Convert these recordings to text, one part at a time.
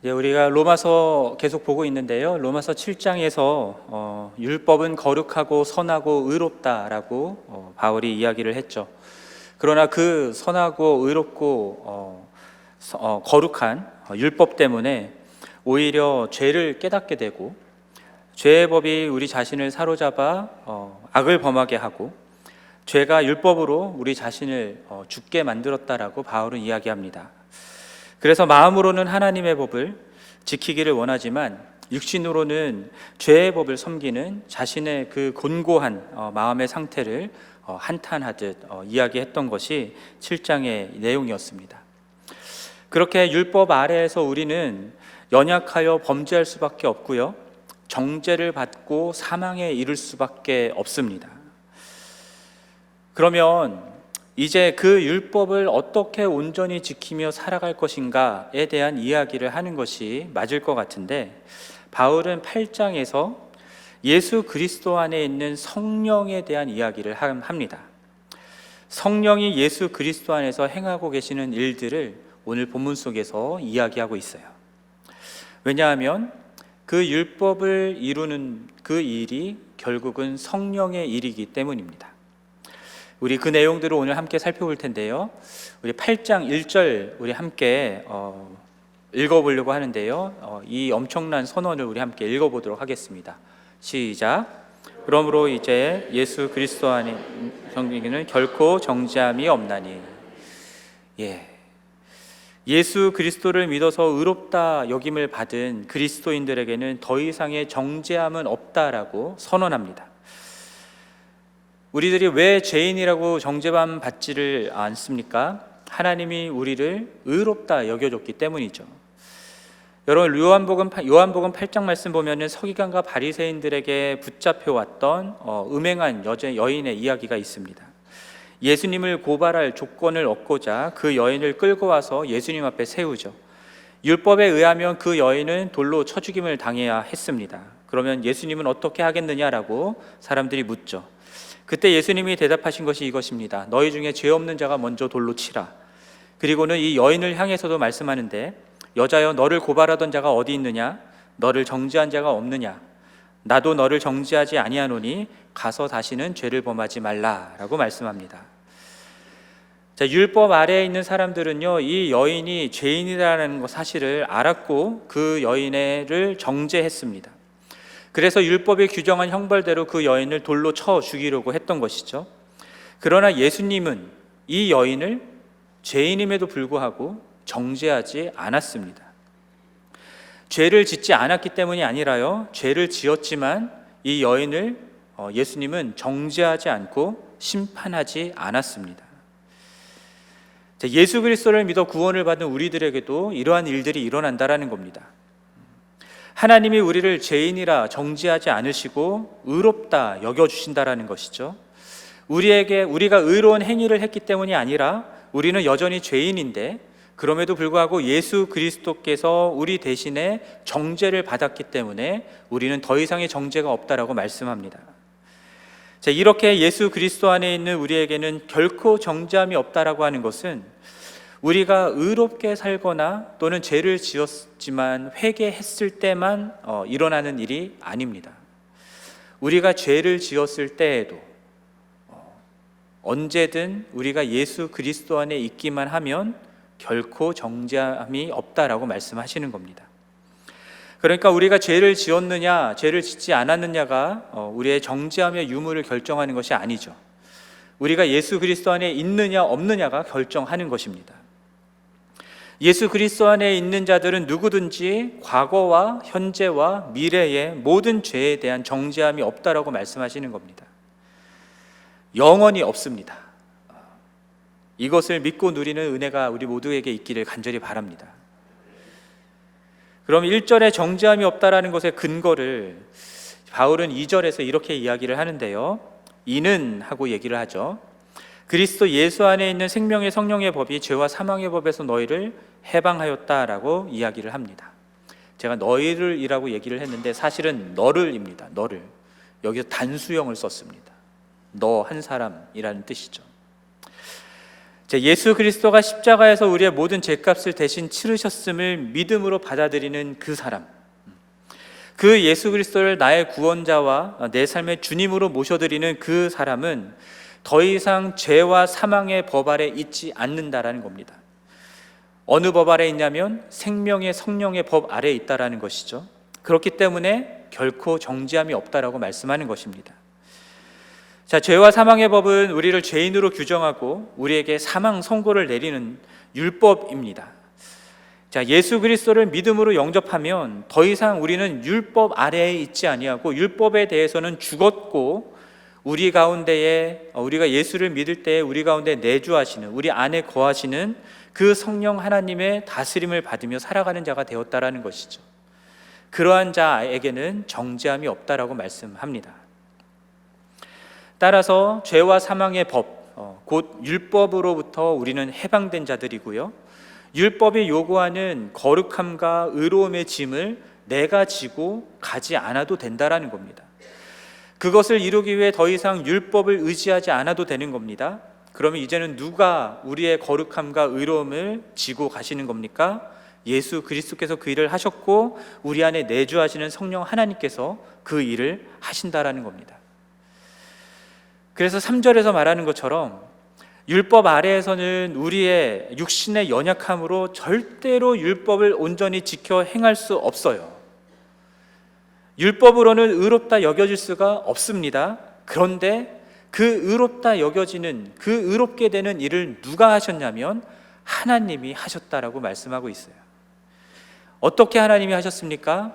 네, 우리가 로마서 계속 보고 있는데요. 로마서 7장에서 율법은 거룩하고 선하고 의롭다라고 바울이 이야기를 했죠. 그러나 그 선하고 의롭고 거룩한 율법 때문에 오히려 죄를 깨닫게 되고 죄의 법이 우리 자신을 사로잡아 악을 범하게 하고 죄가 율법으로 우리 자신을 죽게 만들었다라고 바울은 이야기합니다. 그래서 마음으로는 하나님의 법을 지키기를 원하지만 육신으로는 죄의 법을 섬기는 자신의 그 곤고한 마음의 상태를 한탄하듯 이야기했던 것이 7장의 내용이었습니다. 그렇게 율법 아래에서 우리는 연약하여 범죄할 수밖에 없고요, 정죄를 받고 사망에 이를 수밖에 없습니다. 그러면 이제 그 율법을 어떻게 온전히 지키며 살아갈 것인가에 대한 이야기를 하는 것이 맞을 것 같은데, 바울은 8장에서 예수 그리스도 안에 있는 성령에 대한 이야기를 합니다. 성령이 예수 그리스도 안에서 행하고 계시는 일들을 오늘 본문 속에서 이야기하고 있어요. 왜냐하면 그 율법을 이루는 그 일이 결국은 성령의 일이기 때문입니다. 우리 그 내용들을 오늘 함께 살펴볼 텐데요. 우리 8장 1절 우리 함께 읽어보려고 하는데요. 이 엄청난 선언을 우리 함께 읽어보도록 하겠습니다. 시작. 그러므로 이제 예수 그리스도 안에 성경에는 결코 정죄함이 없나니. 예수 그리스도를 믿어서 의롭다 여김을 받은 그리스도인들에게는 더 이상의 정죄함은 없다라고 선언합니다. 우리들이 왜 죄인이라고 정죄감 받지를 않습니까? 하나님이 우리를 의롭다 여겨줬기 때문이죠. 여러분, 요한복음 8장 말씀 보면은 서기관과 바리새인들에게 붙잡혀왔던 음행한 여인의 이야기가 있습니다. 예수님을 고발할 조건을 얻고자 그 여인을 끌고 와서 예수님 앞에 세우죠. 율법에 의하면 그 여인은 돌로 쳐 죽임을 당해야 했습니다. 그러면 예수님은 어떻게 하겠느냐라고 사람들이 묻죠. 그때 예수님이 대답하신 것이 이것입니다. 너희 중에 죄 없는 자가 먼저 돌로 치라. 그리고는 이 여인을 향해서도 말씀하는데, 여자여 너를 고발하던 자가 어디 있느냐? 너를 정죄한 자가 없느냐? 나도 너를 정죄하지 아니하노니 가서 다시는 죄를 범하지 말라라고 말씀합니다. 자, 율법 아래에 있는 사람들은요, 이 여인이 죄인이라는 사실을 알았고 그 여인을 정죄했습니다. 그래서 율법이 규정한 형벌대로 그 여인을 돌로 쳐 죽이려고 했던 것이죠. 그러나 예수님은 이 여인을 죄인임에도 불구하고 정죄하지 않았습니다. 죄를 짓지 않았기 때문이 아니라요, 죄를 지었지만 이 여인을 예수님은 정죄하지 않고 심판하지 않았습니다. 예수 그리스도를 믿어 구원을 받은 우리들에게도 이러한 일들이 일어난다라는 겁니다. 하나님이 우리를 죄인이라 정죄하지 않으시고 의롭다 여겨주신다라는 것이죠. 우리가 의로운 행위를 했기 때문이 아니라 우리는 여전히 죄인인데, 그럼에도 불구하고 예수 그리스도께서 우리 대신에 정죄를 받았기 때문에 우리는 더 이상의 정죄가 없다라고 말씀합니다. 자, 이렇게 예수 그리스도 안에 있는 우리에게는 결코 정죄함이 없다라고 하는 것은 우리가 의롭게 살거나 또는 죄를 지었지만 회개했을 때만 일어나는 일이 아닙니다. 우리가 죄를 지었을 때에도 언제든 우리가 예수 그리스도 안에 있기만 하면 결코 정죄함이 없다라고 말씀하시는 겁니다. 그러니까 우리가 죄를 지었느냐 죄를 짓지 않았느냐가 우리의 정죄함의 유무를 결정하는 것이 아니죠. 우리가 예수 그리스도 안에 있느냐 없느냐가 결정하는 것입니다. 예수 그리스도 안에 있는 자들은 누구든지 과거와 현재와 미래의 모든 죄에 대한 정죄함이 없다라고 말씀하시는 겁니다. 영원히 없습니다. 이것을 믿고 누리는 은혜가 우리 모두에게 있기를 간절히 바랍니다. 그럼 1절에 정죄함이 없다라는 것의 근거를 바울은 2절에서 이렇게 이야기를 하는데요. 이는 하고 얘기를 하죠. 그리스도 예수 안에 있는 생명의 성령의 법이 죄와 사망의 법에서 너희를 해방하였다라고 이야기를 합니다. 제가 너희를이라고 얘기를 했는데 사실은 너를입니다. 너를. 여기서 단수형을 썼습니다. 너 한 사람이라는 뜻이죠. 예수 그리스도가 십자가에서 우리의 모든 죄값을 대신 치르셨음을 믿음으로 받아들이는 그 사람, 그 예수 그리스도를 나의 구원자와 내 삶의 주님으로 모셔드리는 그 사람은 더 이상 죄와 사망의 법 아래 있지 않는다라는 겁니다. 어느 법 아래 있냐면 생명의 성령의 법 아래에 있다라는 것이죠. 그렇기 때문에 결코 정죄함이 없다라고 말씀하는 것입니다. 자, 죄와 사망의 법은 우리를 죄인으로 규정하고 우리에게 사망 선고를 내리는 율법입니다. 자, 예수 그리스도를 믿음으로 영접하면 더 이상 우리는 율법 아래에 있지 아니하고 율법에 대해서는 죽었고 우리 가운데에 우리가 예수를 믿을 때에 우리 가운데 내주하시는 우리 안에 거하시는 그 성령 하나님의 다스림을 받으며 살아가는 자가 되었다라는 것이죠. 그러한 자에게는 정죄함이 없다라고 말씀합니다. 따라서 죄와 사망의 법, 곧 율법으로부터 우리는 해방된 자들이고요, 율법이 요구하는 거룩함과 의로움의 짐을 내가 지고 가지 않아도 된다라는 겁니다. 그것을 이루기 위해 더 이상 율법을 의지하지 않아도 되는 겁니다. 그러면 이제는 누가 우리의 거룩함과 의로움을 지고 가시는 겁니까? 예수 그리스도께서 그 일을 하셨고 우리 안에 내주하시는 성령 하나님께서 그 일을 하신다라는 겁니다. 그래서 3절에서 말하는 것처럼 율법 아래에서는 우리의 육신의 연약함으로 절대로 율법을 온전히 지켜 행할 수 없어요. 율법으로는 의롭다 여겨질 수가 없습니다. 그런데 그 의롭다 여겨지는, 그 의롭게 되는 일을 누가 하셨냐면 하나님이 하셨다라고 말씀하고 있어요. 어떻게 하나님이 하셨습니까?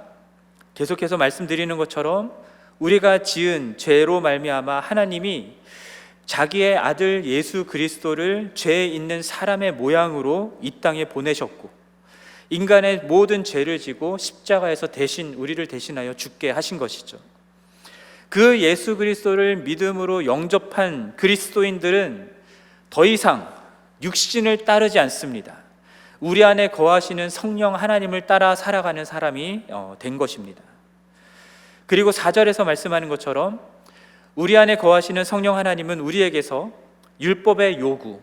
계속해서 말씀드리는 것처럼 우리가 지은 죄로 말미암아 하나님이 자기의 아들 예수 그리스도를 죄 있는 사람의 모양으로 이 땅에 보내셨고 인간의 모든 죄를 지고 십자가에서 대신 우리를 대신하여 죽게 하신 것이죠. 그 예수 그리스도를 믿음으로 영접한 그리스도인들은 더 이상 육신을 따르지 않습니다. 우리 안에 거하시는 성령 하나님을 따라 살아가는 사람이 된 것입니다. 그리고 4절에서 말씀하는 것처럼 우리 안에 거하시는 성령 하나님은 우리에게서 율법의 요구,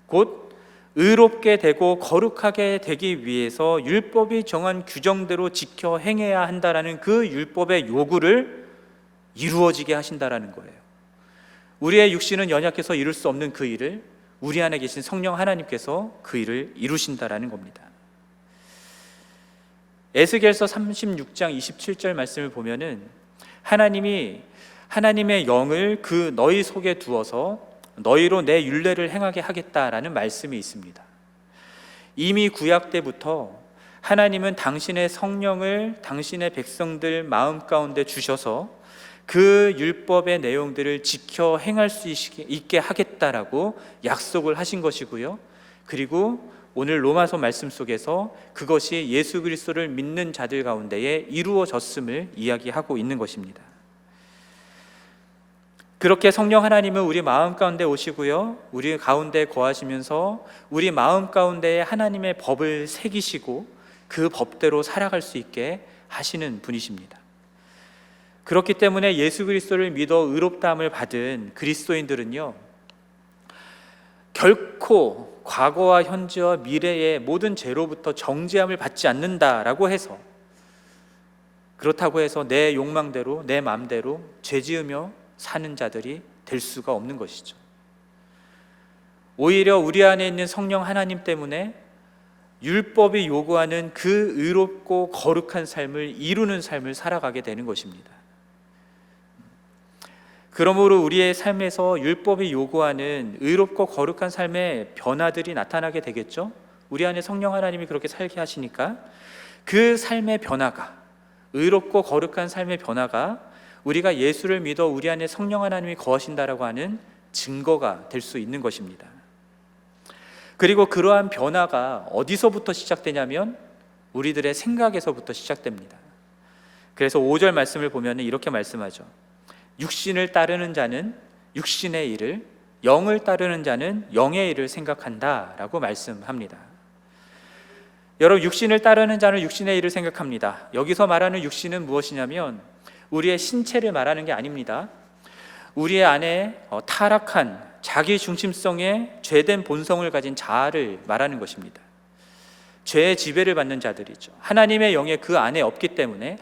곧 의롭게 되고 거룩하게 되기 위해서 율법이 정한 규정대로 지켜 행해야 한다라는 그 율법의 요구를 이루어지게 하신다라는 거예요. 우리의 육신은 연약해서 이룰 수 없는 그 일을 우리 안에 계신 성령 하나님께서 그 일을 이루신다라는 겁니다. 에스겔서 36장 27절 말씀을 보면은 하나님이 하나님의 영을 그 너희 속에 두어서 너희로 내 율례를 행하게 하겠다라는 말씀이 있습니다. 이미 구약 때부터 하나님은 당신의 성령을 당신의 백성들 마음 가운데 주셔서 그 율법의 내용들을 지켜 행할 수 있게 하겠다라고 약속을 하신 것이고요. 그리고 오늘 로마서 말씀 속에서 그것이 예수 그리스도를 믿는 자들 가운데에 이루어졌음을 이야기하고 있는 것입니다. 그렇게 성령 하나님은 우리 마음 가운데 오시고요, 우리 가운데 거하시면서 우리 마음 가운데에 하나님의 법을 새기시고 그 법대로 살아갈 수 있게 하시는 분이십니다. 그렇기 때문에 예수 그리스도를 믿어 의롭다함을 받은 그리스도인들은요, 결코 과거와 현재와 미래의 모든 죄로부터 정죄함을 받지 않는다라고 해서, 그렇다고 해서 내 욕망대로 내 마음대로 죄 지으며 사는 자들이 될 수가 없는 것이죠. 오히려 우리 안에 있는 성령 하나님 때문에 율법이 요구하는 그 의롭고 거룩한 삶을 이루는 삶을 살아가게 되는 것입니다. 그러므로 우리의 삶에서 율법이 요구하는 의롭고 거룩한 삶의 변화들이 나타나게 되겠죠. 우리 안에 성령 하나님이 그렇게 살게 하시니까 그 삶의 변화가, 의롭고 거룩한 삶의 변화가 우리가 예수를 믿어 우리 안에 성령 하나님이 거하신다라고 하는 증거가 될 수 있는 것입니다. 그리고 그러한 변화가 어디서부터 시작되냐면 우리들의 생각에서부터 시작됩니다. 그래서 5절 말씀을 보면 이렇게 말씀하죠. 육신을 따르는 자는 육신의 일을, 영을 따르는 자는 영의 일을 생각한다 라고 말씀합니다. 여러분, 육신을 따르는 자는 육신의 일을 생각합니다. 여기서 말하는 육신은 무엇이냐면 우리의 신체를 말하는 게 아닙니다. 우리의 안에 타락한 자기 중심성의 죄된 본성을 가진 자아를 말하는 것입니다. 죄의 지배를 받는 자들이죠. 하나님의 영이 그 안에 없기 때문에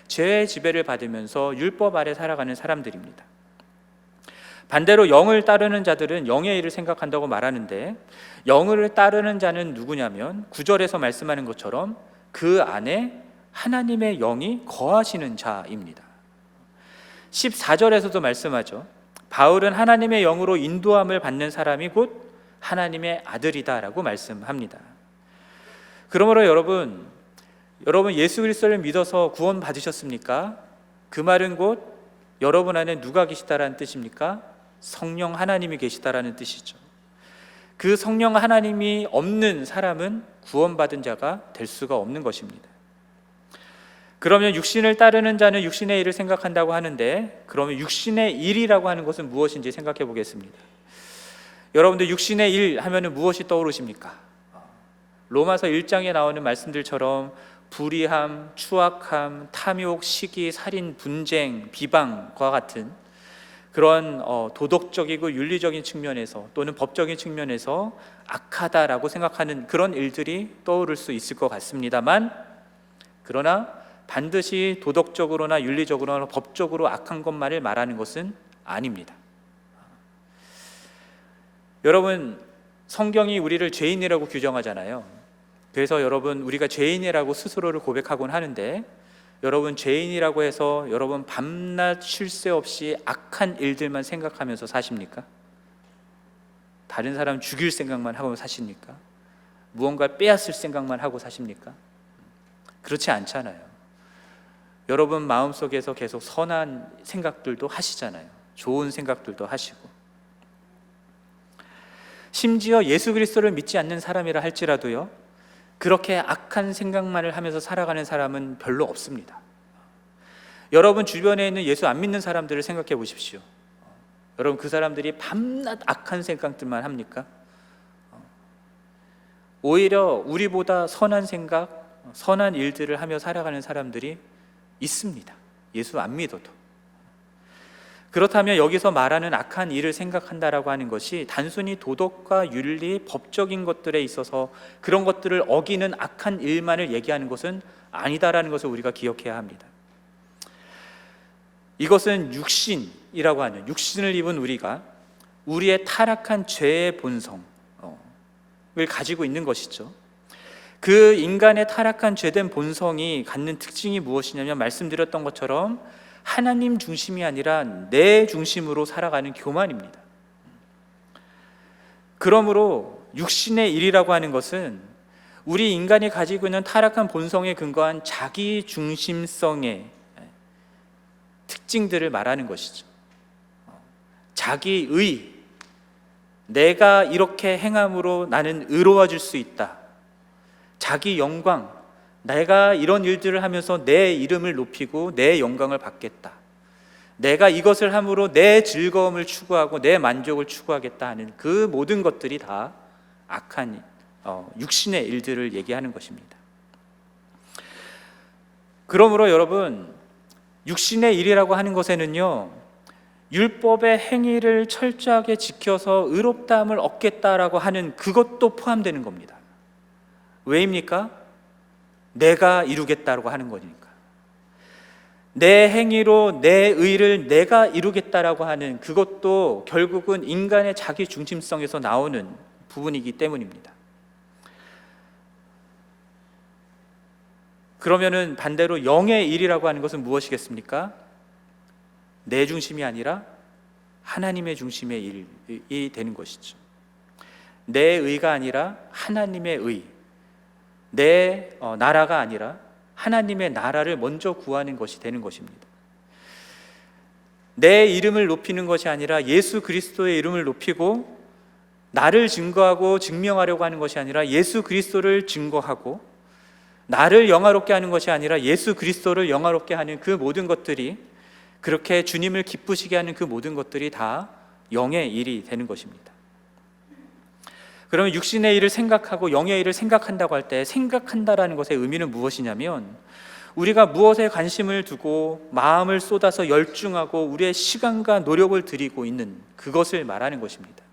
죄의 지배를 받으면서 율법 아래 살아가는 사람들입니다. 반대로 영을 따르는 자들은 영의 일을 생각한다고 말하는데, 영을 따르는 자는 누구냐면 9절에서 말씀하는 것처럼 그 안에 하나님의 영이 거하시는 자입니다. 14절에서도 말씀하죠. 바울은 하나님의 영으로 인도함을 받는 사람이 곧 하나님의 아들이다 라고 말씀합니다. 그러므로 여러분 예수 그리스도를 믿어서 구원 받으셨습니까? 그 말은 곧 여러분 안에 누가 계시다라는 뜻입니까? 성령 하나님이 계시다라는 뜻이죠. 그 성령 하나님이 없는 사람은 구원받은 자가 될 수가 없는 것입니다. 그러면 육신을 따르는 자는 육신의 일을 생각한다고 하는데, 그러면 육신의 일이라고 하는 것은 무엇인지 생각해 보겠습니다. 여러분들 육신의 일 하면은 무엇이 떠오르십니까? 로마서 1장에 나오는 말씀들처럼 불의함, 추악함, 탐욕, 시기, 살인, 분쟁, 비방과 같은 그런 도덕적이고 윤리적인 측면에서 또는 법적인 측면에서 악하다라고 생각하는 그런 일들이 떠오를 수 있을 것 같습니다만, 그러나 반드시 도덕적으로나 윤리적으로나 법적으로 악한 것만을 말하는 것은 아닙니다. 여러분, 성경이 우리를 죄인이라고 규정하잖아요. 그래서 여러분, 우리가 죄인이라고 스스로를 고백하곤 하는데, 여러분 죄인이라고 해서 여러분 밤낮 쉴 새 없이 악한 일들만 생각하면서 사십니까? 다른 사람 죽일 생각만 하고 사십니까? 무언가를 빼앗을 생각만 하고 사십니까? 그렇지 않잖아요. 여러분 마음속에서 계속 선한 생각들도 하시잖아요. 좋은 생각들도 하시고, 심지어 예수 그리스도를 믿지 않는 사람이라 할지라도요, 그렇게 악한 생각만을 하면서 살아가는 사람은 별로 없습니다. 여러분 주변에 있는 예수 안 믿는 사람들을 생각해 보십시오. 여러분, 그 사람들이 밤낮 악한 생각들만 합니까? 오히려 우리보다 선한 생각, 선한 일들을 하며 살아가는 사람들이 있습니다. 예수 안 믿어도. 그렇다면 여기서 말하는 악한 일을 생각한다라고 하는 것이 단순히 도덕과 윤리, 법적인 것들에 있어서 그런 것들을 어기는 악한 일만을 얘기하는 것은 아니다라는 것을 우리가 기억해야 합니다. 이것은 육신이라고 하는, 육신을 입은 우리가 우리의 타락한 죄의 본성을 가지고 있는 것이죠. 그 인간의 타락한 죄된 본성이 갖는 특징이 무엇이냐면, 말씀드렸던 것처럼 하나님 중심이 아니라 내 중심으로 살아가는 교만입니다. 그러므로 육신의 일이라고 하는 것은 우리 인간이 가지고 있는 타락한 본성에 근거한 자기 중심성의 특징들을 말하는 것이죠. 자기의, 내가 이렇게 행함으로 나는 의로워질 수 있다. 자기 영광, 내가 이런 일들을 하면서 내 이름을 높이고 내 영광을 받겠다. 내가 이것을 함으로 내 즐거움을 추구하고 내 만족을 추구하겠다 하는 그 모든 것들이 다 악한 육신의 일들을 얘기하는 것입니다. 그러므로 여러분, 육신의 일이라고 하는 것에는요, 율법의 행위를 철저하게 지켜서 의롭다함을 얻겠다라고 하는 그것도 포함되는 겁니다. 왜입니까? 내가 이루겠다라고 하는 거니까. 내 행위로 내 의를 내가 이루겠다라고 하는 그것도 결국은 인간의 자기 중심성에서 나오는 부분이기 때문입니다. 그러면은 반대로 영의 일이라고 하는 것은 무엇이겠습니까? 내 중심이 아니라 하나님의 중심의 일이 되는 것이죠. 내 의가 아니라 하나님의 의, 내 나라가 아니라 하나님의 나라를 먼저 구하는 것이 되는 것입니다. 내 이름을 높이는 것이 아니라 예수 그리스도의 이름을 높이고, 나를 증거하고 증명하려고 하는 것이 아니라 예수 그리스도를 증거하고, 나를 영화롭게 하는 것이 아니라 예수 그리스도를 영화롭게 하는 그 모든 것들이, 그렇게 주님을 기쁘시게 하는 그 모든 것들이 다 영의 일이 되는 것입니다. 그러면 육신의 일을 생각하고 영의 일을 생각한다고 할 때, 생각한다라는 것의 의미는 무엇이냐면, 우리가 무엇에 관심을 두고 마음을 쏟아서 열중하고 우리의 시간과 노력을 들이고 있는 그것을 말하는 것입니다.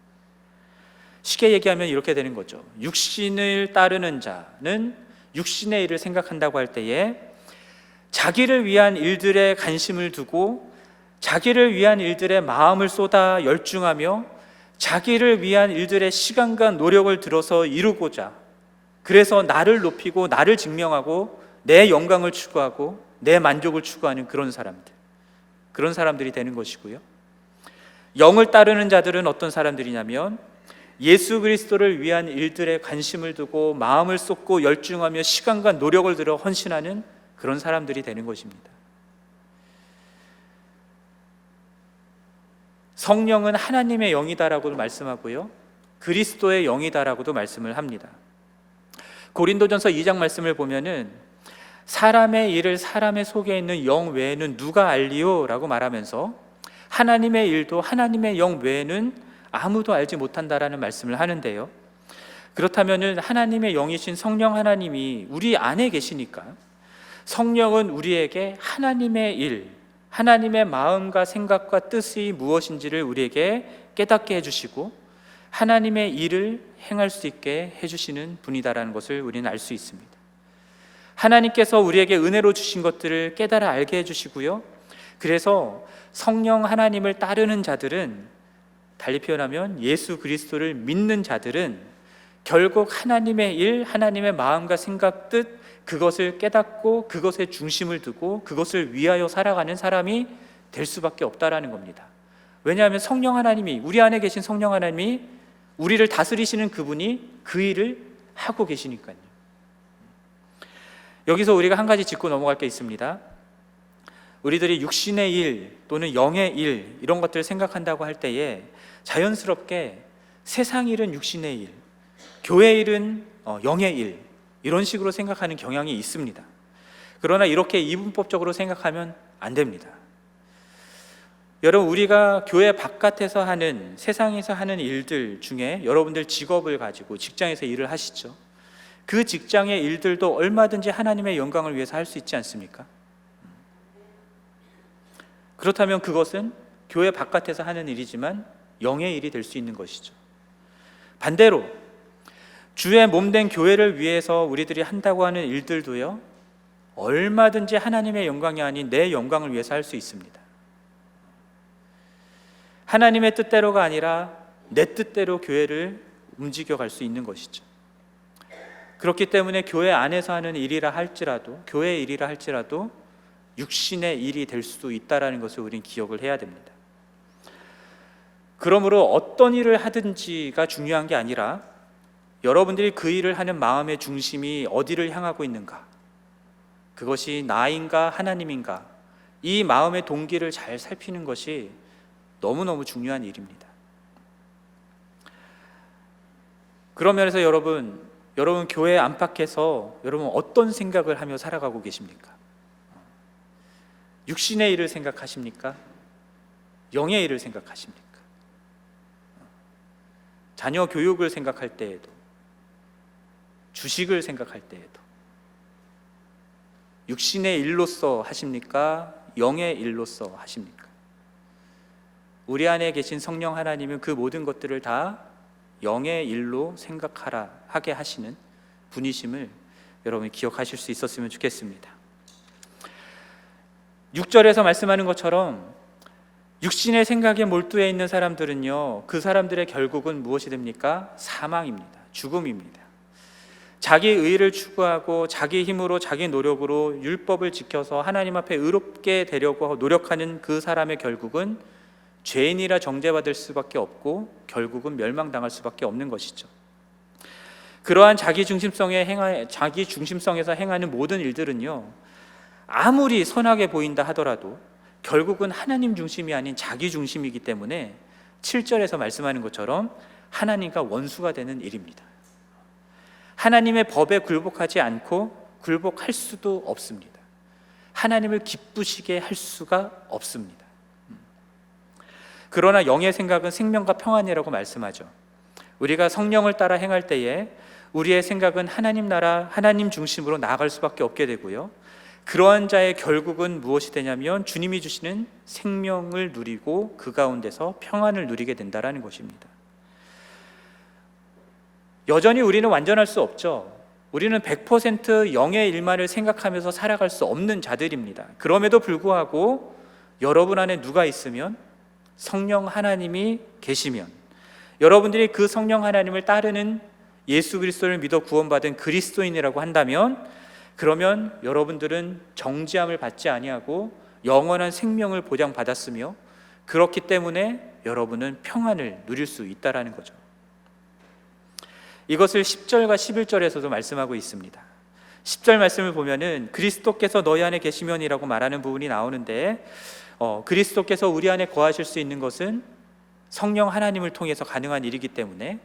쉽게 얘기하면 이렇게 되는 거죠. 육신을 따르는 자는 육신의 일을 생각한다고 할 때에 자기를 위한 일들에 관심을 두고 자기를 위한 일들에 마음을 쏟아 열중하며 자기를 위한 일들의 시간과 노력을 들어서 이루고자, 그래서 나를 높이고 나를 증명하고 내 영광을 추구하고 내 만족을 추구하는 그런 사람들이 되는 것이고요. 영을 따르는 자들은 어떤 사람들이냐면 예수 그리스도를 위한 일들에 관심을 두고 마음을 쏟고 열중하며 시간과 노력을 들여 헌신하는 그런 사람들이 되는 것입니다. 성령은 하나님의 영이다라고도 말씀하고요, 그리스도의 영이다라고도 말씀을 합니다. 고린도전서 2장 말씀을 보면은 사람의 일을 사람의 속에 있는 영 외에는 누가 알리요? 라고 말하면서 하나님의 일도 하나님의 영 외에는 아무도 알지 못한다라는 말씀을 하는데요, 그렇다면은 하나님의 영이신 성령 하나님이 우리 안에 계시니까 성령은 우리에게 하나님의 일, 하나님의 마음과 생각과 뜻이 무엇인지를 우리에게 깨닫게 해주시고 하나님의 일을 행할 수 있게 해주시는 분이다라는 것을 우리는 알 수 있습니다. 하나님께서 우리에게 은혜로 주신 것들을 깨달아 알게 해주시고요, 그래서 성령 하나님을 따르는 자들은, 달리 표현하면 예수 그리스도를 믿는 자들은 결국 하나님의 일, 하나님의 마음과 생각, 뜻, 그것을 깨닫고 그것에 중심을 두고 그것을 위하여 살아가는 사람이 될 수밖에 없다라는 겁니다. 왜냐하면 성령 하나님이, 우리 안에 계신 성령 하나님이 우리를 다스리시는 그분이 그 일을 하고 계시니까요. 여기서 우리가 한 가지 짚고 넘어갈 게 있습니다. 우리들이 육신의 일 또는 영의 일, 이런 것들을 생각한다고 할 때에 자연스럽게 세상 일은 육신의 일, 교회 일은 영의 일, 이런 식으로 생각하는 경향이 있습니다. 그러나 이렇게 이분법적으로 생각하면 안 됩니다. 여러분, 우리가 교회 바깥에서 하는, 세상에서 하는 일들 중에 여러분들 직업을 가지고 직장에서 일을 하시죠. 그 직장의 일들도 얼마든지 하나님의 영광을 위해서 할 수 있지 않습니까? 그렇다면 그것은 교회 바깥에서 하는 일이지만 영의 일이 될 수 있는 것이죠. 반대로 주의 몸된 교회를 위해서 우리들이 한다고 하는 일들도요, 얼마든지 하나님의 영광이 아닌 내 영광을 위해서 할 수 있습니다. 하나님의 뜻대로가 아니라 내 뜻대로 교회를 움직여 갈 수 있는 것이죠. 그렇기 때문에 교회 안에서 하는 일이라 할지라도, 교회의 일이라 할지라도 육신의 일이 될 수도 있다는 것을 우리는 기억을 해야 됩니다. 그러므로 어떤 일을 하든지가 중요한 게 아니라 여러분들이 그 일을 하는 마음의 중심이 어디를 향하고 있는가, 그것이 나인가 하나님인가, 이 마음의 동기를 잘 살피는 것이 너무너무 중요한 일입니다. 그런 면에서 여러분 교회 안팎에서 여러분 어떤 생각을 하며 살아가고 계십니까? 육신의 일을 생각하십니까? 영의 일을 생각하십니까? 자녀 교육을 생각할 때에도, 주식을 생각할 때에도 육신의 일로서 하십니까? 영의 일로서 하십니까? 우리 안에 계신 성령 하나님은 그 모든 것들을 다 영의 일로 생각하라 하게 하시는 분이심을 여러분이 기억하실 수 있었으면 좋겠습니다. 6절에서 말씀하는 것처럼 육신의 생각에 몰두해 있는 사람들은요, 그 사람들의 결국은 무엇이 됩니까? 사망입니다. 죽음입니다. 자기 의를 추구하고 자기 힘으로, 자기 노력으로 율법을 지켜서 하나님 앞에 의롭게 되려고 노력하는 그 사람의 결국은 죄인이라 정죄받을 수밖에 없고 결국은 멸망당할 수밖에 없는 것이죠. 그러한 자기 중심성에서 행하는 모든 일들은요, 아무리 선하게 보인다 하더라도 결국은 하나님 중심이 아닌 자기 중심이기 때문에 7절에서 말씀하는 것처럼 하나님과 원수가 되는 일입니다. 하나님의 법에 굴복하지 않고 굴복할 수도 없습니다. 하나님을 기쁘시게 할 수가 없습니다. 그러나 영의 생각은 생명과 평안이라고 말씀하죠. 우리가 성령을 따라 행할 때에 우리의 생각은 하나님 나라, 하나님 중심으로 나아갈 수밖에 없게 되고요, 그러한 자의 결국은 무엇이 되냐면 주님이 주시는 생명을 누리고 그 가운데서 평안을 누리게 된다라는 것입니다. 여전히 우리는 완전할 수 없죠. 우리는 100% 영의 일만을 생각하면서 살아갈 수 없는 자들입니다. 그럼에도 불구하고 여러분 안에 누가 있으면, 성령 하나님이 계시면, 여러분들이 그 성령 하나님을 따르는 예수 그리스도를 믿어 구원받은 그리스도인이라고 한다면, 그러면 여러분들은 정죄함을 받지 아니하고 영원한 생명을 보장받았으며, 그렇기 때문에 여러분은 평안을 누릴 수 있다라는 거죠. 이것을 10절과 11절에서도 말씀하고 있습니다. 10절 말씀을 보면은 그리스도께서 너희 안에 계시면이라고 말하는 부분이 나오는데, 그리스도께서 우리 안에 거하실 수 있는 것은 성령 하나님을 통해서 가능한 일이기 때문에,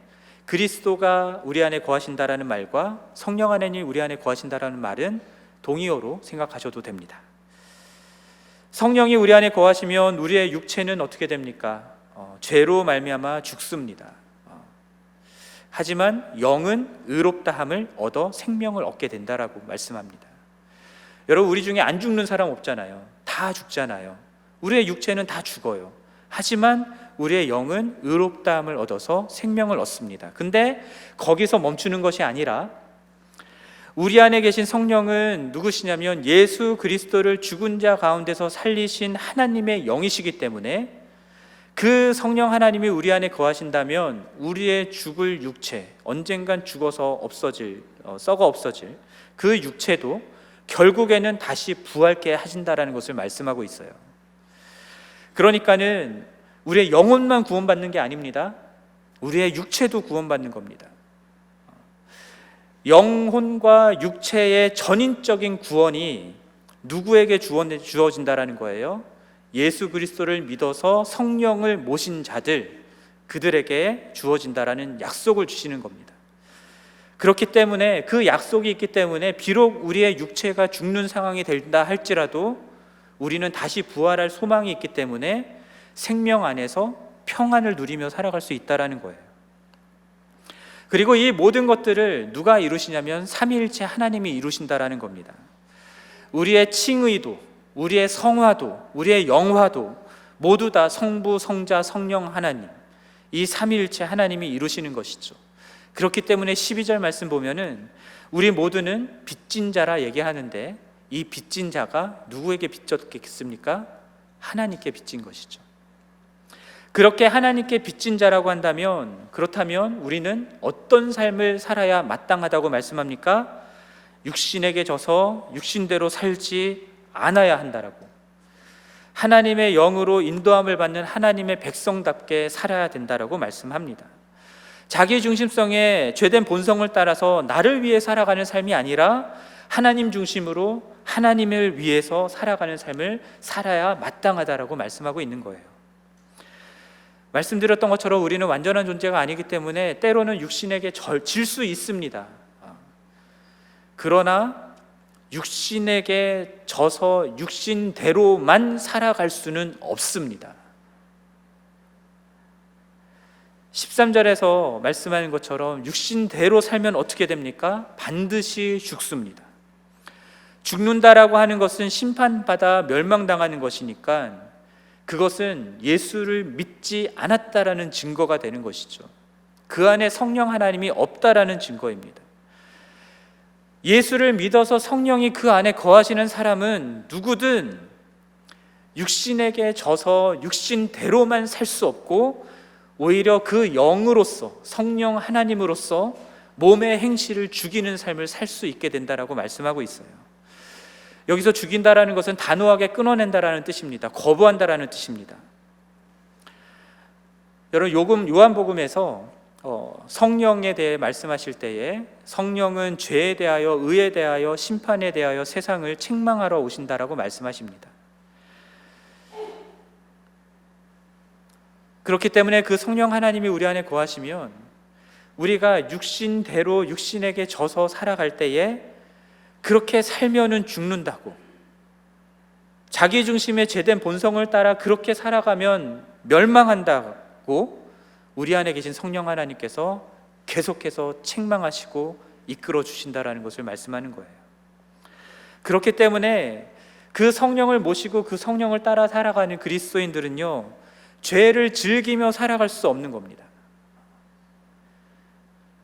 그리스도가 우리 안에 거하신다라는 말과 성령 하나님이 우리 안에 거하신다라는 말은 동의어로 생각하셔도 됩니다. 성령이 우리 안에 거하시면 우리의 육체는 어떻게 됩니까? 죄로 말미암아 죽습니다. 하지만 영은 의롭다함을 얻어 생명을 얻게 된다라고 말씀합니다. 여러분, 우리 중에 안 죽는 사람 없잖아요. 다 죽잖아요. 우리의 육체는 다 죽어요. 하지만 우리의 영은 의롭다함을 얻어서 생명을 얻습니다. 근데 거기서 멈추는 것이 아니라 우리 안에 계신 성령은 누구시냐면 예수 그리스도를 죽은 자 가운데서 살리신 하나님의 영이시기 때문에, 그 성령 하나님이 우리 안에 거하신다면 우리의 죽을 육체, 언젠간 죽어서 썩어 없어질 그 육체도 결국에는 다시 부활케 하신다라는 것을 말씀하고 있어요. 그러니까는 우리의 영혼만 구원받는 게 아닙니다. 우리의 육체도 구원받는 겁니다. 영혼과 육체의 전인적인 구원이 누구에게 주어진다라는 거예요? 예수 그리스도를 믿어서 성령을 모신 자들, 그들에게 주어진다라는 약속을 주시는 겁니다. 그렇기 때문에, 그 약속이 있기 때문에 비록 우리의 육체가 죽는 상황이 된다 할지라도 우리는 다시 부활할 소망이 있기 때문에 생명 안에서 평안을 누리며 살아갈 수 있다라는 거예요. 그리고 이 모든 것들을 누가 이루시냐면 삼위일체 하나님이 이루신다라는 겁니다. 우리의 칭의도, 우리의 성화도, 우리의 영화도 모두 다 성부, 성자, 성령 하나님, 이 삼위일체 하나님이 이루시는 것이죠. 그렇기 때문에 12절 말씀 보면은 우리 모두는 빚진 자라 얘기하는데, 이 빚진 자가 누구에게 빚졌겠습니까? 하나님께 빚진 것이죠. 그렇게 하나님께 빚진 자라고 한다면, 그렇다면 우리는 어떤 삶을 살아야 마땅하다고 말씀합니까? 육신에게 져서 육신대로 살지 않아야 한다라고, 하나님의 영으로 인도함을 받는 하나님의 백성답게 살아야 된다라고 말씀합니다. 자기 중심성의 죄된 본성을 따라서 나를 위해 살아가는 삶이 아니라 하나님 중심으로 하나님을 위해서 살아가는 삶을 살아야 마땅하다라고 말씀하고 있는 거예요. 말씀드렸던 것처럼 우리는 완전한 존재가 아니기 때문에 때로는 육신에게 질 수 있습니다. 그러나 육신에게 져서 육신대로만 살아갈 수는 없습니다. 13절에서 말씀하는 것처럼 육신대로 살면 어떻게 됩니까? 반드시 죽습니다. 죽는다라고 하는 것은 심판받아 멸망당하는 것이니까 그것은 예수를 믿지 않았다라는 증거가 되는 것이죠. 그 안에 성령 하나님이 없다라는 증거입니다. 예수를 믿어서 성령이 그 안에 거하시는 사람은 누구든 육신에게 져서 육신대로만 살 수 없고, 오히려 그 영으로서, 성령 하나님으로서 몸의 행실을 죽이는 삶을 살 수 있게 된다라고 말씀하고 있어요. 여기서 죽인다라는 것은 단호하게 끊어낸다라는 뜻입니다. 거부한다라는 뜻입니다. 여러분, 요한복음에서 성령에 대해 말씀하실 때에 성령은 죄에 대하여, 의에 대하여, 심판에 대하여 세상을 책망하러 오신다라고 말씀하십니다. 그렇기 때문에 그 성령 하나님이 우리 안에 거하시면 우리가 육신대로 육신에게 져서 살아갈 때에 그렇게 살면은 죽는다고, 자기 중심의 죄된 본성을 따라 그렇게 살아가면 멸망한다고 우리 안에 계신 성령 하나님께서 계속해서 책망하시고 이끌어 주신다라는 것을 말씀하는 거예요. 그렇기 때문에 그 성령을 모시고 그 성령을 따라 살아가는 그리스도인들은요, 죄를 즐기며 살아갈 수 없는 겁니다.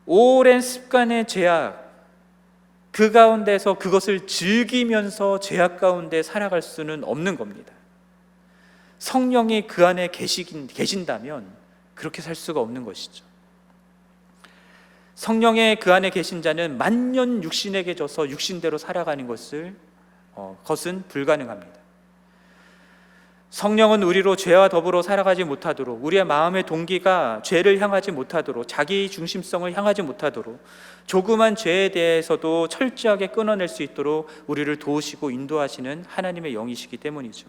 오랜 습관의 죄악, 그 가운데서 그것을 즐기면서 죄악 가운데 살아갈 수는 없는 겁니다. 성령이 그 안에 계신다면 그렇게 살 수가 없는 것이죠. 성령의 그 안에 계신 자는 만년 육신에게 져서 육신대로 살아가는 것은 불가능합니다. 성령은 우리로 죄와 더불어 살아가지 못하도록, 우리의 마음의 동기가 죄를 향하지 못하도록, 자기 중심성을 향하지 못하도록, 조그만 죄에 대해서도 철저하게 끊어낼 수 있도록 우리를 도우시고 인도하시는 하나님의 영이시기 때문이죠.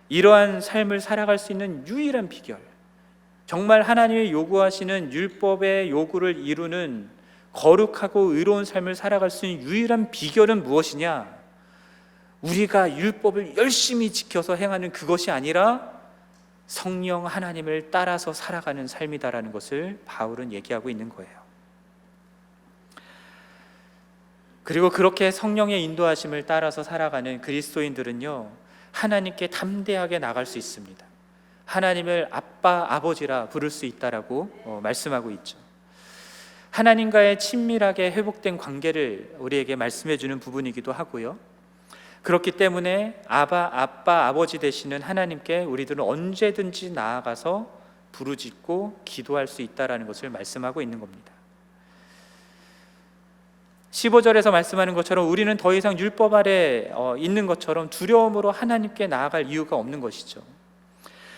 이러한 삶을 살아갈 수 있는 유일한 비결, 정말 하나님이 요구하시는 율법의 요구를 이루는 거룩하고 의로운 삶을 살아갈 수 있는 유일한 비결은 무엇이냐? 우리가 율법을 열심히 지켜서 행하는 그것이 아니라 성령 하나님을 따라서 살아가는 삶이다라는 것을 바울은 얘기하고 있는 거예요. 그리고 그렇게 성령의 인도하심을 따라서 살아가는 그리스도인들은요, 하나님께 담대하게 나갈 수 있습니다. 하나님을 아빠, 아버지라 부를 수 있다라고 말씀하고 있죠. 하나님과의 친밀하게 회복된 관계를 우리에게 말씀해 주는 부분이기도 하고요. 그렇기 때문에 아빠, 아버지 되시는 하나님께 우리들은 언제든지 나아가서 부르짖고 기도할 수 있다라는 것을 말씀하고 있는 겁니다. 15절에서 말씀하는 것처럼 우리는 더 이상 율법 아래 있는 것처럼 두려움으로 하나님께 나아갈 이유가 없는 것이죠.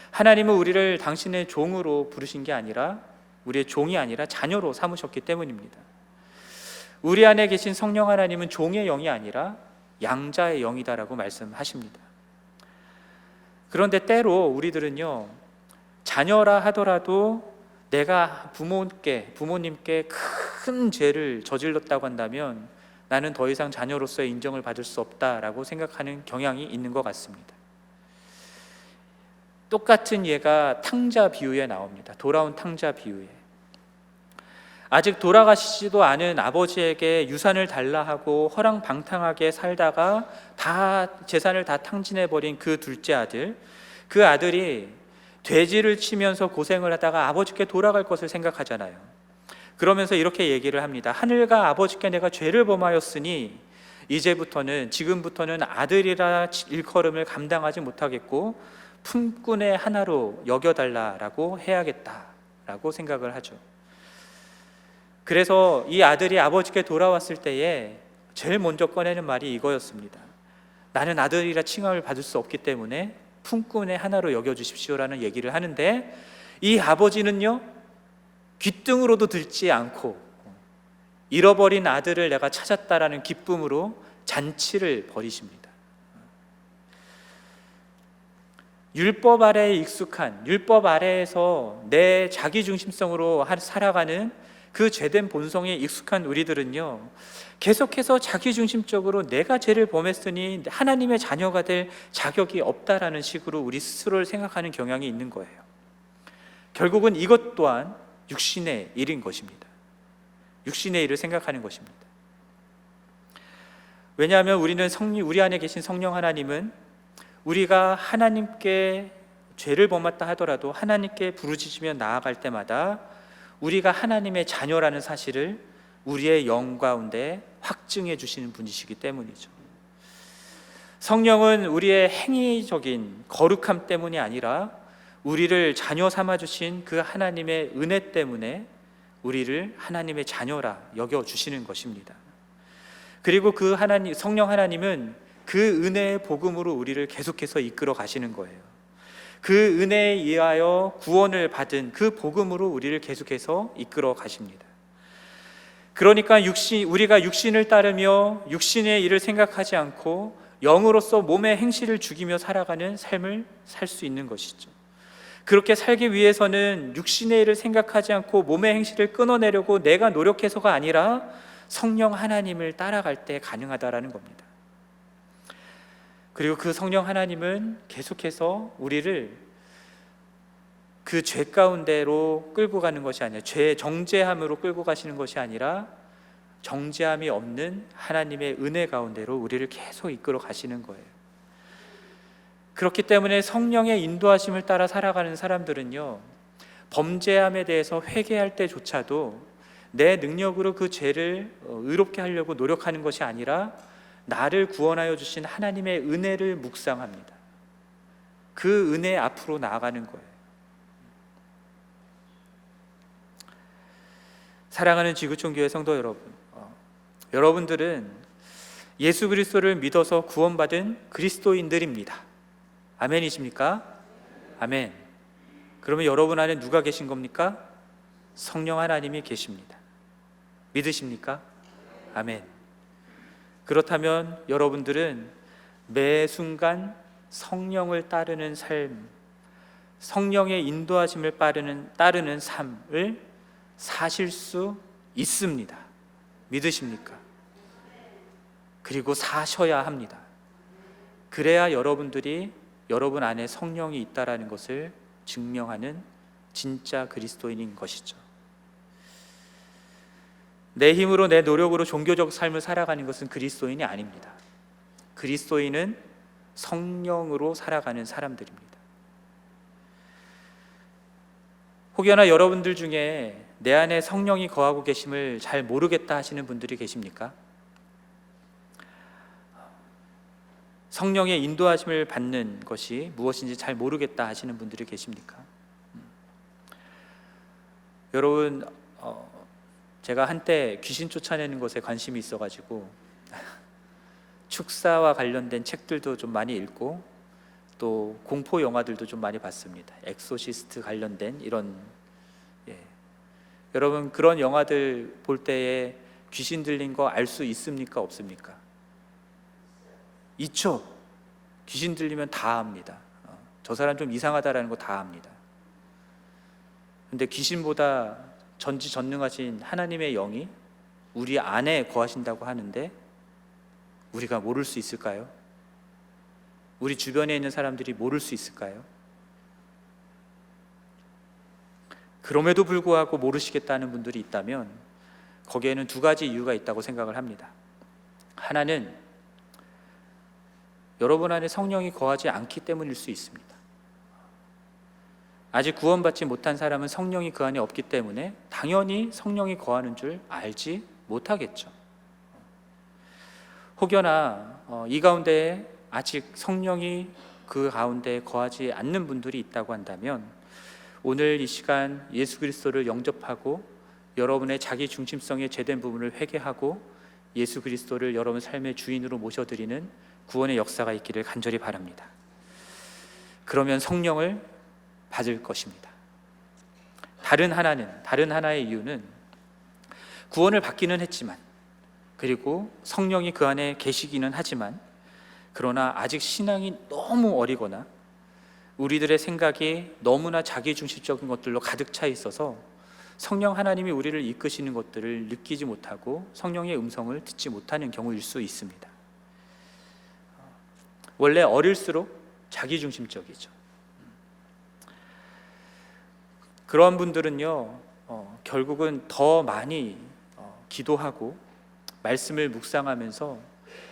하나님은 우리를 당신의 종으로 부르신 게 아니라, 우리의 종이 아니라 자녀로 삼으셨기 때문입니다. 우리 안에 계신 성령 하나님은 종의 영이 아니라 양자의 영이다라고 말씀하십니다. 그런데 때로 우리들은요, 자녀라 하더라도 내가 부모님께 큰 죄를 저질렀다고 한다면 나는 더 이상 자녀로서의 인정을 받을 수 없다라고 생각하는 경향이 있는 것 같습니다. 똑같은 예가 탕자 비유에 나옵니다. 돌아온 탕자 비유에, 아직 돌아가시지도 않은 아버지에게 유산을 달라 하고 허랑방탕하게 살다가 다 재산을 다 탕진해버린 그 둘째 아들, 그 아들이 돼지를 치면서 고생을 하다가 아버지께 돌아갈 것을 생각하잖아요. 그러면서 이렇게 얘기를 합니다. 하늘과 아버지께 내가 죄를 범하였으니 지금부터는 아들이라 일컬음을 감당하지 못하겠고 품꾼의 하나로 여겨달라라고 해야겠다라고 생각을 하죠. 그래서 이 아들이 아버지께 돌아왔을 때에 제일 먼저 꺼내는 말이 이거였습니다. 나는 아들이라 칭함을 받을 수 없기 때문에 품꾼의 하나로 여겨주십시오라는 얘기를 하는데, 이 아버지는요, 귓등으로도 듣지 않고 잃어버린 아들을 내가 찾았다라는 기쁨으로 잔치를 벌이십니다. 율법 아래에 익숙한, 율법 아래에서 내 자기중심성으로 살아가는 그 죄된 본성에 익숙한 우리들은요, 계속해서 자기중심적으로 내가 죄를 범했으니 하나님의 자녀가 될 자격이 없다라는 식으로 우리 스스로를 생각하는 경향이 있는 거예요. 결국은 이것 또한 육신의 일인 것입니다. 육신의 일을 생각하는 것입니다. 왜냐하면 우리 안에 계신 성령 하나님은 우리가 하나님께 죄를 범했다 하더라도 하나님께 부르짖으며 나아갈 때마다 우리가 하나님의 자녀라는 사실을 우리의 영 가운데 확증해 주시는 분이시기 때문이죠. 성령은 우리의 행위적인 거룩함 때문이 아니라 우리를 자녀 삼아 주신 그 하나님의 은혜 때문에 우리를 하나님의 자녀라 여겨 주시는 것입니다. 그리고 그 성령 하나님은 그 은혜의 복음으로 우리를 계속해서 이끌어 가시는 거예요. 그 은혜에 의하여 구원을 받은 그 복음으로 우리를 계속해서 이끌어 가십니다. 그러니까 우리가 육신을 따르며 육신의 일을 생각하지 않고 영으로서 몸의 행실을 죽이며 살아가는 삶을 살 수 있는 것이죠. 그렇게 살기 위해서는 육신의 일을 생각하지 않고 몸의 행실을 끊어내려고 내가 노력해서가 아니라 성령 하나님을 따라갈 때 가능하다라는 겁니다. 그리고 그 성령 하나님은 계속해서 우리를 그 죄 가운데로 끌고 가는 것이 아니라, 죄의 정죄함으로 끌고 가시는 것이 아니라 정죄함이 없는 하나님의 은혜 가운데로 우리를 계속 이끌어 가시는 거예요. 그렇기 때문에 성령의 인도하심을 따라 살아가는 사람들은요, 범죄함에 대해서 회개할 때조차도 내 능력으로 그 죄를 의롭게 하려고 노력하는 것이 아니라 나를 구원하여 주신 하나님의 은혜를 묵상합니다. 그 은혜 앞으로 나아가는 거예요. 사랑하는 지구촌 교회 성도 여러분, 여러분들은 예수 그리스도를 믿어서 구원받은 그리스도인들입니다. 아멘이십니까? 아멘. 그러면 여러분 안에 누가 계신 겁니까? 성령 하나님이 계십니다. 믿으십니까? 아멘. 그렇다면 여러분들은 매 순간 성령을 따르는 삶, 성령의 인도하심을 따르는 삶을 사실 수 있습니다. 믿으십니까? 그리고 사셔야 합니다. 그래야 여러분들이 여러분 안에 성령이 있다라는 것을 증명하는 진짜 그리스도인인 것이죠. 내 힘으로 내 노력으로 종교적 삶을 살아가는 것은 그리스도인이 아닙니다. 그리스도인은 성령으로 살아가는 사람들입니다. 혹여나 여러분들 중에 내 안에 성령이 거하고 계심을 잘 모르겠다 하시는 분들이 계십니까? 성령의 인도하심을 받는 것이 무엇인지 잘 모르겠다 하시는 분들이 계십니까? 여러분, 제가 한때 귀신 쫓아내는 것에 관심이 있어가지고 축사와 관련된 책들도 좀 많이 읽고 또 공포 영화들도 좀 많이 봤습니다. 엑소시스트 관련된 이런, 여러분 그런 영화들 볼 때에 귀신 들린 거 알 수 있습니까? 없습니까? 있죠. 귀신 들리면 다 압니다. 저 사람 좀 이상하다라는 거 다 압니다. 근데 귀신보다 전지전능하신 하나님의 영이 우리 안에 거하신다고 하는데 우리가 모를 수 있을까요? 우리 주변에 있는 사람들이 모를 수 있을까요? 그럼에도 불구하고 모르시겠다는 분들이 있다면 거기에는 두 가지 이유가 있다고 생각을 합니다. 하나는 여러분 안에 성령이 거하지 않기 때문일 수 있습니다. 아직 구원받지 못한 사람은 성령이 그 안에 없기 때문에 당연히 성령이 거하는 줄 알지 못하겠죠. 혹여나 이 가운데 아직 성령이 그 가운데 거하지 않는 분들이 있다고 한다면 오늘 이 시간 예수 그리스도를 영접하고 여러분의 자기 중심성의 죄된 부분을 회개하고 예수 그리스도를 여러분 삶의 주인으로 모셔드리는 구원의 역사가 있기를 간절히 바랍니다. 그러면 성령을 받을 것입니다. 다른 하나의 이유는 구원을 받기는 했지만 그리고 성령이 그 안에 계시기는 하지만 그러나 아직 신앙이 너무 어리거나 우리들의 생각이 너무나 자기중심적인 것들로 가득 차 있어서 성령 하나님이 우리를 이끄시는 것들을 느끼지 못하고 성령의 음성을 듣지 못하는 경우일 수 있습니다. 원래 어릴수록 자기중심적이죠. 그런 분들은요, 결국은 더 많이 기도하고 말씀을 묵상하면서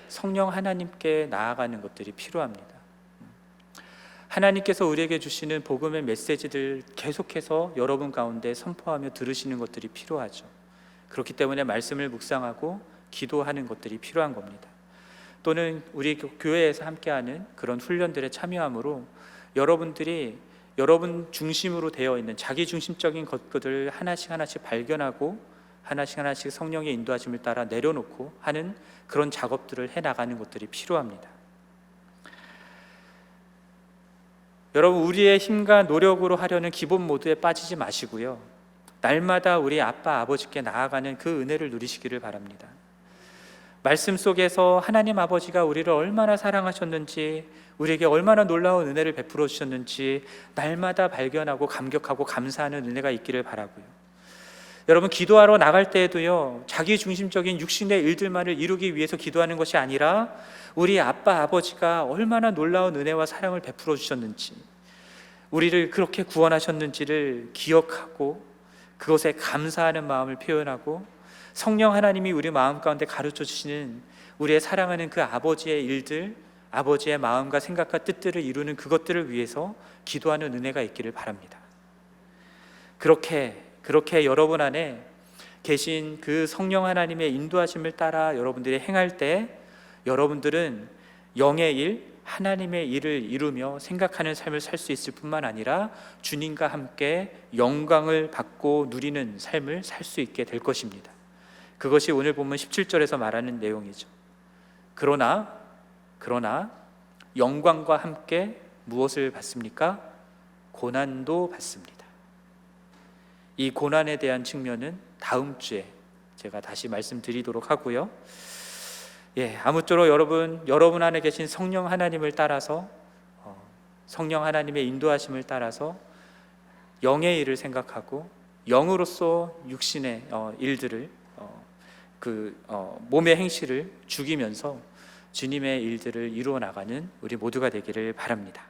성령 하나님께 나아가는 것들이 필요합니다. 하나님께서 우리에게 주시는 복음의 메시지들 계속해서 여러분 가운데 선포하며 들으시는 것들이 필요하죠. 그렇기 때문에 말씀을 묵상하고 기도하는 것들이 필요한 겁니다. 또는 우리 교회에서 함께하는 그런 훈련들에 참여함으로 여러분들이 여러분 중심으로 되어 있는 자기 중심적인 것들을 하나씩 발견하고 하나씩 성령의 인도하심을 따라 내려놓고 하는 그런 작업들을 해나가는 것들이 필요합니다. 여러분, 우리의 힘과 노력으로 하려는 기본 모드에 빠지지 마시고요, 날마다 우리 아빠 아버지께 나아가는 그 은혜를 누리시기를 바랍니다. 말씀 속에서 하나님 아버지가 우리를 얼마나 사랑하셨는지, 우리에게 얼마나 놀라운 은혜를 베풀어 주셨는지 날마다 발견하고 감격하고 감사하는 은혜가 있기를 바라고요. 여러분, 기도하러 나갈 때에도요, 자기 중심적인 육신의 일들만을 이루기 위해서 기도하는 것이 아니라 우리 아빠 아버지가 얼마나 놀라운 은혜와 사랑을 베풀어 주셨는지, 우리를 그렇게 구원하셨는지를 기억하고 그것에 감사하는 마음을 표현하고 성령 하나님이 우리 마음 가운데 가르쳐 주시는 우리의 사랑하는 그 아버지의 일들, 아버지의 마음과 생각과 뜻들을 이루는 그것들을 위해서 기도하는 은혜가 있기를 바랍니다. 그렇게 여러분 안에 계신 그 성령 하나님의 인도하심을 따라 여러분들이 행할 때 여러분들은 영의 일, 하나님의 일을 이루며 생각하는 삶을 살 수 있을 뿐만 아니라 주님과 함께 영광을 받고 누리는 삶을 살 수 있게 될 것입니다. 그것이 오늘 본문 17절에서 말하는 내용이죠. 그러나 영광과 함께 무엇을 받습니까? 고난도 받습니다. 이 고난에 대한 측면은 다음 주에 제가 다시 말씀드리도록 하고요. 아무쪼록 여러분 안에 계신 성령 하나님을 따라서 성령 하나님의 인도하심을 따라서 영의 일을 생각하고 영으로서 육신의 일들을 몸의 행실을 죽이면서 주님의 일들을 이루어 나가는 우리 모두가 되기를 바랍니다.